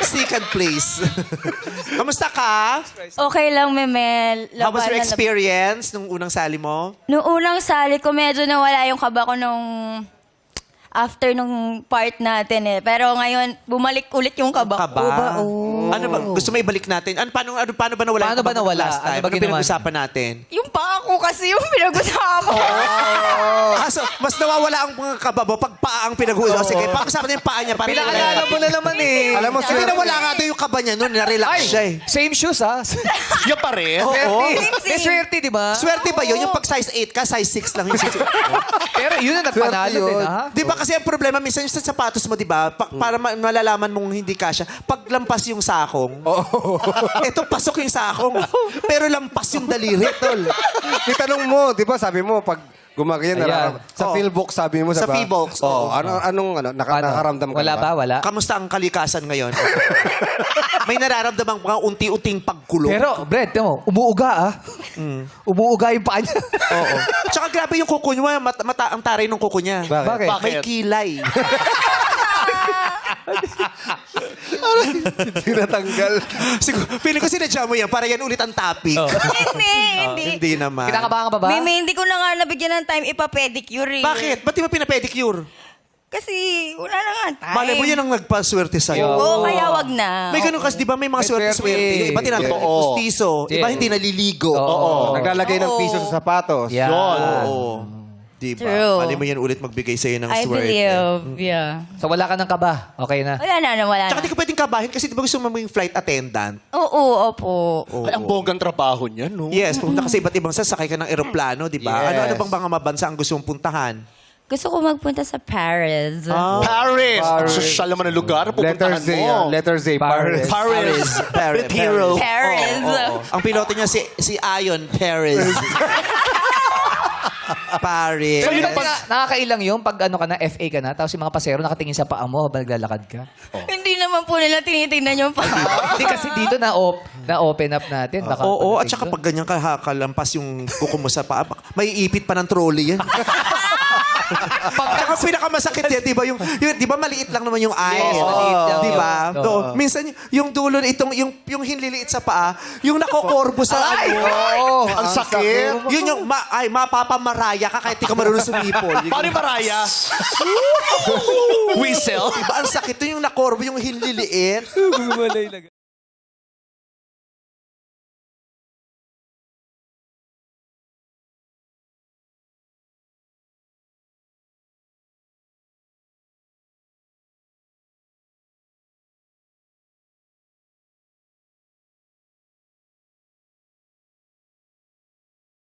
Second place. Kamusta ka? Okay lang, Memel. How was your Labanan na- experience nung unang sali mo? Nung unang sali ko, medyo nawala yung kaba ko nung after nung part natin eh. Pero ngayon, bumalik ulit yung kaba ko. Kaba? Oo. Ano ba? Gusto mo ibalik natin? Paano ba nawala Paano yung ba kaba mo nawala? last time? Ano ba Ano ginawa? pinag-usapan natin? Yung paa ko kasi yung pinag-usapan. So, mas nawawala ang mga kaba mo pag paa ang pinag-usapan. Sige, pag-usapan natin yung paa niya. Pinakaalala mo na naman eh. Alam mo, Hindi nawala nga doon yung kaba niya noon. Na-relax siya eh. Same shoes ha. Yan pa rin. Oo. May swerte, di ba? Swerte ba yun? Yung pag size 8 ka, size 6 lang yung susunod mo. Pero yun ang nagpanalo Swerte din yun. ha. Di ba kasi ang problema, minsan yung sa sapatos mo, di ba? Para malalaman mong hindi kasya, paglampas yung sakong, eto pasok yung sakong, pero lampas yung daliri, tol. Itanong mo, di ba, sabi mo, pag gumaganyan, Ayan. sa Oo. Philbox, sabi mo, Sa diba? Philbox, Oo. oo. Nakaramdam ka Wala ba? ba? Wala. Kamusta ang kalikasan ngayon? May nararamdamang mga unti-unting pagkulong. Pero, Brad, tiyan mo, umuuga ah. Umuuga yung paa niya. Oo. Tsaka grabe yung kuko niya, ang taray ng kuko niya. Bakit? Bakit? May kilay. Tinatanggal. Siguro, feeling ko sinadya mo yan para yan ulit ang topic. Hindi. Hindi naman. Kinakabahan ka pa ba? Mimi, hindi ko na nga nabigyan ng time ipa-pedicure eh. Bakit? Ba't di mo pinapedicure? Kasi wala na nga time. Malay mo yan ang nagpaswerte sa'yo. Oo, kaya wag na. May ganun kasi, di ba may mga May swerte-swerte. swerte. Yung iba tinatawag Oo. pustiso. Iba Yeah. hindi naliligo. Oo. Naglalagay ng piso sa sapatos. Yeah. Oo. Di ba? True. Malay mo yan ulit magbigay sa'yo ng I swerte. believe, yeah. So wala ka ng kaba. Okay na. Wala na, wala Tsaka na. di ka pwedeng kabahin kasi di ba gusto mo maging flight attendant? Oo, opo. Oo. Ay, ang bonggang trabaho niya, no? Yes, pumunta ka sa iba't ibang sasakay ka ng eroplano, di ba? Yes. Ano bang mga mabansa ang gusto mong puntahan? Gusto ko magpunta sa Paris. Paris! Ang Paris. sosyal naman ng lugar. Letter Pupuntahan Z, mo. letter Z, Paris. Paris. With hero. Paris. Oo. Ang piloto niya si Ion Paris. Paris. So, yun nakakailang yun pag ano ka na, FA ka na, tapos yung mga pasero nakatingin sa paa mo habang naglalakad ka. Hindi naman po nila tinitingnan yung paa. Hindi kasi dito na-open up natin. Baka Oo, at pagdating saka doon. pag ganyan ka kalampas yung kuko mo sa paa, may ipit pa ng trolley yan. Saka pinakamasakit yan, di ba? Di ba maliit lang naman yung eyes? Yes, maliit lang Di ba? yun. Oo. Oo. Minsan, yung dulo, yung hinliliit sa paa, yung nakokorbo sa ano. Oo, Ang sakit. Yun yung, mapapamaraya ka kahit di ka marunong sumipol. Paano yung Maraya? Whistle? Diba ang sakit? Yung nakorbo, yung hinliliit.